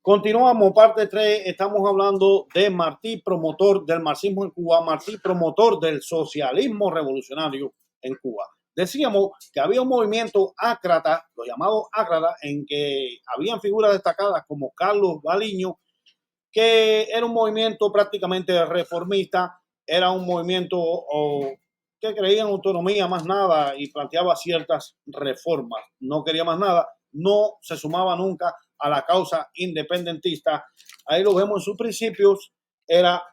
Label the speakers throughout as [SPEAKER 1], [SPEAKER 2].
[SPEAKER 1] Continuamos, parte 3. Estamos hablando de Martí, promotor del marxismo en Cuba, Martí, promotor del socialismo revolucionario en Cuba. Decíamos que había un movimiento ácrata, lo llamado ácrata, en que habían figuras destacadas como Carlos Baliño, que era un movimiento prácticamente reformista, era un movimiento que creía en autonomía más nada y planteaba ciertas reformas, no quería más nada, no se sumaba nunca a la causa independentista. Ahí lo vemos en sus principios, era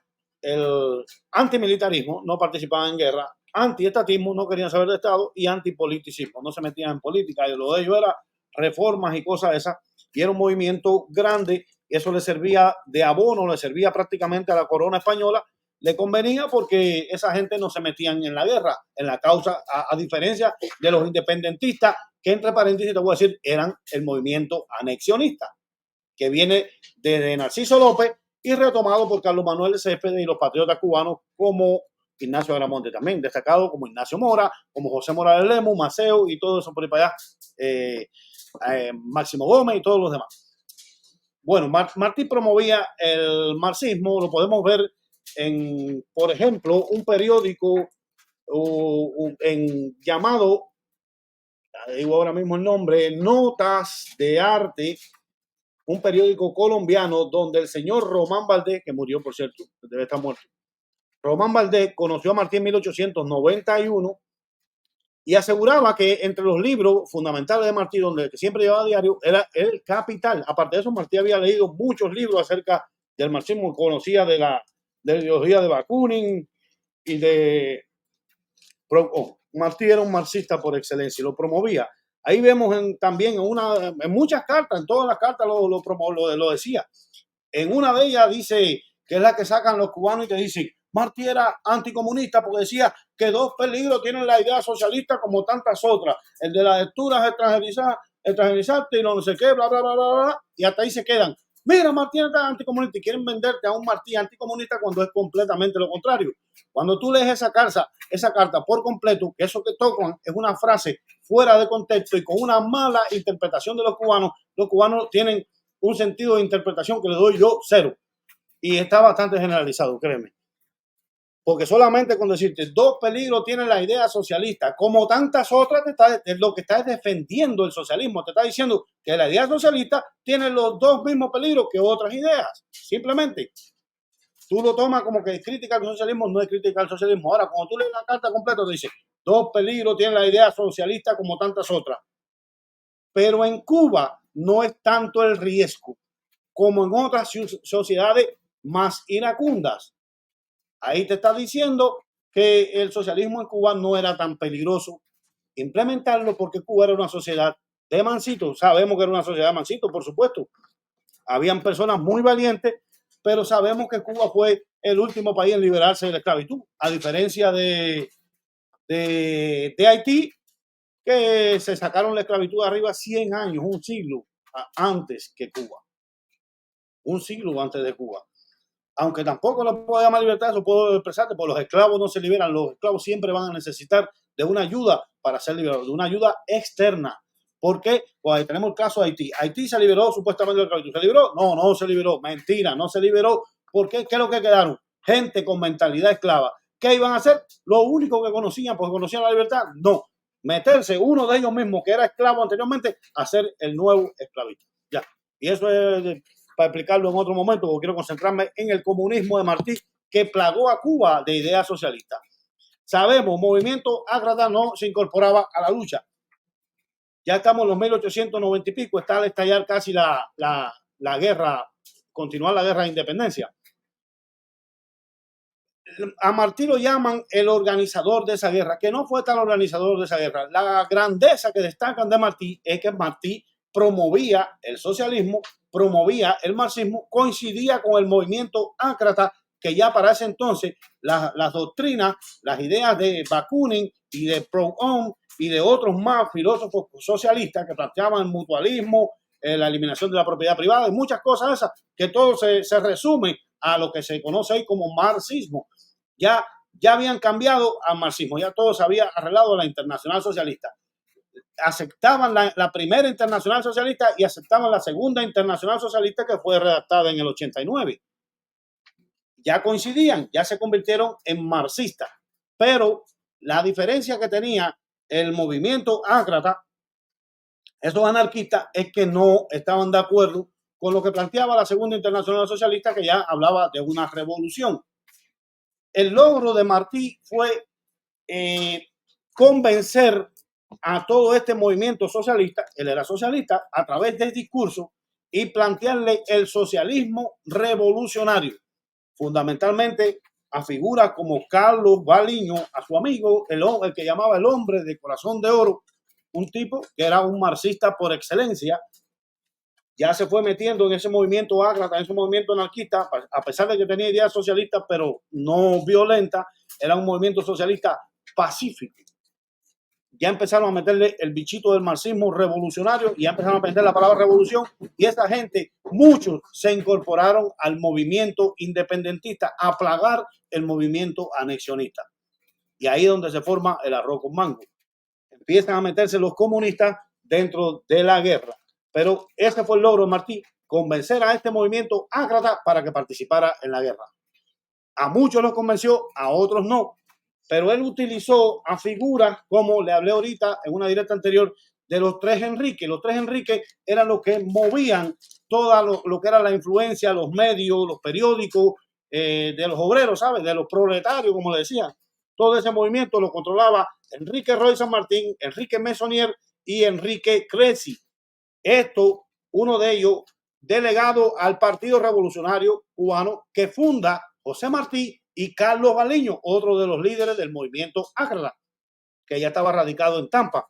[SPEAKER 1] el antimilitarismo, no participaban en guerra, antiestatismo, no querían saber de Estado, y antipoliticismo, no se metían en política, y lo de ellos era reformas y cosas de esas, y era un movimiento grande. Eso le servía de abono, le servía prácticamente a la corona española, le convenía porque esa gente no se metían en la guerra, en la causa, a diferencia de los independentistas, que entre paréntesis te voy a decir, eran el movimiento anexionista, que viene desde Narciso López y retomado por Carlos Manuel de Céspedes y los patriotas cubanos como Ignacio Agramonte también, destacado como Ignacio Mora, como José Morales Lemus, Maceo y todo eso por ahí para allá, Máximo Gómez y todos los demás. Bueno, Martí promovía el marxismo, lo podemos ver en, por ejemplo, un periódico llamado, digo ahora mismo el nombre, Notas de Arte, un periódico colombiano donde el señor Román Valdés, que murió por cierto, debe estar muerto, Román Valdés conoció a Martí en 1891 y aseguraba que entre los libros fundamentales de Martí, donde siempre llevaba diario, era El Capital. Aparte de eso, Martí había leído muchos libros acerca del marxismo, conocía de la ideología de Bakunin y de Proudhon. Martí era un marxista por excelencia y lo promovía. Ahí vemos también en muchas cartas, en todas las cartas lo decía. En una de ellas dice, que es la que sacan los cubanos y te dicen, Martí era anticomunista porque decía que dos peligros tienen la idea socialista como tantas otras, el de las lecturas extranjerizarte y no sé qué, bla, bla, bla, bla, bla, y hasta ahí se quedan. Mira, Martí era anticomunista y quieren venderte a un Martí anticomunista cuando es completamente lo contrario. Cuando tú lees esa carta por completo, que eso que tocan es una frase fuera de contexto y con una mala interpretación de los cubanos tienen un sentido de interpretación que le doy yo cero. Y está bastante generalizado, créeme. Porque solamente con decirte dos peligros tienen la idea socialista, como tantas otras, lo que está es defendiendo el socialismo. Te está diciendo que la idea socialista tiene los dos mismos peligros que otras ideas. Simplemente, tú lo tomas como que es crítica al socialismo, no es crítica al socialismo. Ahora, cuando tú lees la carta completa, te dice, dos peligros tienen la idea socialista como tantas otras. Pero en Cuba no es tanto el riesgo como en otras sociedades más iracundas. Ahí te está diciendo que el socialismo en Cuba no era tan peligroso implementarlo porque Cuba era una sociedad de mancitos. Sabemos que era una sociedad de mancitos, por supuesto. Habían personas muy valientes, pero sabemos que Cuba fue el último país en liberarse de la esclavitud, a diferencia de Haití, que se sacaron la esclavitud arriba 100 años, un siglo antes que Cuba. Un siglo antes de Cuba. Aunque tampoco lo puedo llamar libertad, eso puedo expresarte, porque los esclavos no se liberan, los esclavos siempre van a necesitar de una ayuda para ser liberados, de una ayuda externa. ¿Por qué? Pues ahí tenemos el caso de Haití. Haití se liberó supuestamente de la esclavitud. ¿Se liberó? No, no se liberó. Mentira, no se liberó. ¿Por qué? ¿Qué es lo que quedaron? Gente con mentalidad esclava. ¿Qué iban a hacer? Lo único que conocían, porque conocían la libertad, no. Meterse uno de ellos mismos, que era esclavo anteriormente, a ser el nuevo esclavista. Ya. Y eso es para explicarlo en otro momento, porque quiero concentrarme en el comunismo de Martí, que plagó a Cuba de ideas socialistas. Sabemos, movimiento ágrada no se incorporaba a la lucha. Ya estamos en los 1890 y pico, está al estallar casi la guerra, continuar la guerra de independencia. A Martí lo llaman el organizador de esa guerra, que no fue tal organizador de esa guerra. La grandeza que destacan de Martí es que Martí promovía el socialismo, promovía el marxismo, coincidía con el movimiento ácrata, que ya para ese entonces las doctrinas, las ideas de Bakunin y de Proudhon y de otros más filósofos socialistas que planteaban el mutualismo, la eliminación de la propiedad privada y muchas cosas esas, que todo se resume a lo que se conoce ahí como marxismo. Ya habían cambiado al marxismo, ya todo se había arreglado a la internacional socialista. aceptaban la primera internacional socialista y aceptaban la segunda internacional socialista que fue redactada en el 89. Ya coincidían, ya se convirtieron en marxistas, pero la diferencia que tenía el movimiento ácrata, esos anarquistas, es que no estaban de acuerdo con lo que planteaba la segunda internacional socialista, que ya hablaba de una revolución. El logro de Martí fue convencer a todo este movimiento socialista, él era socialista, a través del discurso y plantearle el socialismo revolucionario, fundamentalmente a figuras como Carlos Baliño, a su amigo, el que llamaba el hombre de corazón de oro, un tipo que era un marxista por excelencia. Ya se fue metiendo en ese movimiento ácrata, en ese movimiento anarquista, a pesar de que tenía ideas socialistas, pero no violentas, era un movimiento socialista pacífico. Ya empezaron a meterle el bichito del marxismo revolucionario y ya empezaron a meter la palabra revolución, y esa gente, muchos se incorporaron al movimiento independentista a plagar el movimiento anexionista. Y ahí es donde se forma el arroz con mango. Empiezan a meterse los comunistas dentro de la guerra. Pero ese fue el logro de Martí, convencer a este movimiento ácrata para que participara en la guerra. A muchos los convenció, a otros no. Pero él utilizó a figuras, como le hablé ahorita en una directa anterior, de los tres Enriques. Los tres Enriques eran los que movían toda lo que era la influencia, los medios, los periódicos, de los obreros, ¿sabes? De los proletarios, como le decía. Todo ese movimiento lo controlaba Enrique Roy San Martín, Enrique Meissonier y Enrique Crecy. Esto, uno de ellos, delegado al Partido Revolucionario Cubano, que funda José Martí, y Carlos Baliño, otro de los líderes del movimiento ácrata, que ya estaba radicado en Tampa.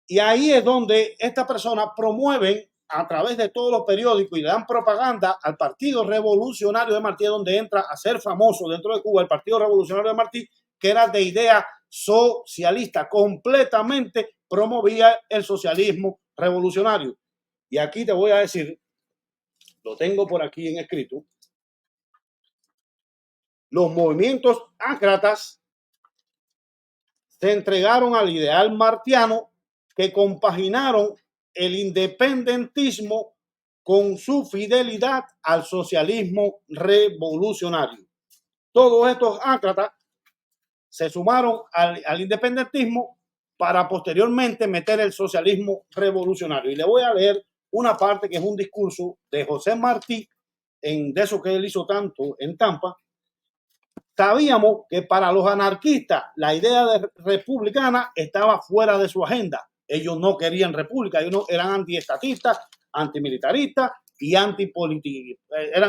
[SPEAKER 1] Y ahí es donde estas personas promueven a través de todos los periódicos y le dan propaganda al Partido Revolucionario de Martí, donde entra a ser famoso dentro de Cuba el Partido Revolucionario de Martí, que era de idea socialista, completamente promovía el socialismo revolucionario. Y aquí te voy a decir, lo tengo por aquí en escrito, los movimientos ácratas se entregaron al ideal martiano, que compaginaron el independentismo con su fidelidad al socialismo revolucionario. Todos estos ácratas se sumaron al independentismo para posteriormente meter el socialismo revolucionario. Y le voy a leer una parte que es un discurso de José Martí, de eso que él hizo tanto en Tampa. Sabíamos que para los anarquistas la idea de republicana estaba fuera de su agenda. Ellos no querían república, ellos no, eran antiestatistas, antimilitaristas y eran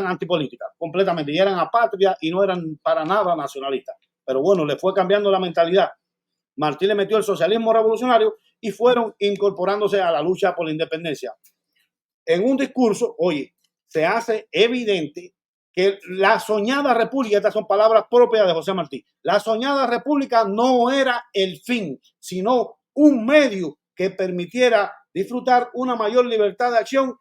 [SPEAKER 1] antipolíticas completamente, y eran apátridas y no eran para nada nacionalistas. Pero bueno, le fue cambiando la mentalidad. Martí le metió el socialismo revolucionario y fueron incorporándose a la lucha por la independencia. En un discurso, oye, se hace evidente que la soñada república, estas son palabras propias de José Martí, la soñada república no era el fin, sino un medio que permitiera disfrutar una mayor libertad de acción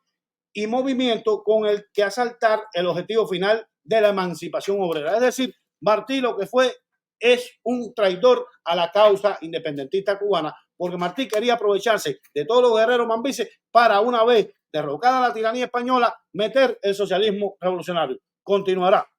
[SPEAKER 1] y movimiento con el que asaltar el objetivo final de la emancipación obrera. Es decir, Martí lo que fue es un traidor a la causa independentista cubana, porque Martí quería aprovecharse de todos los guerreros mambises para, una vez derrocada la tiranía española, meter el socialismo revolucionario. Continuará.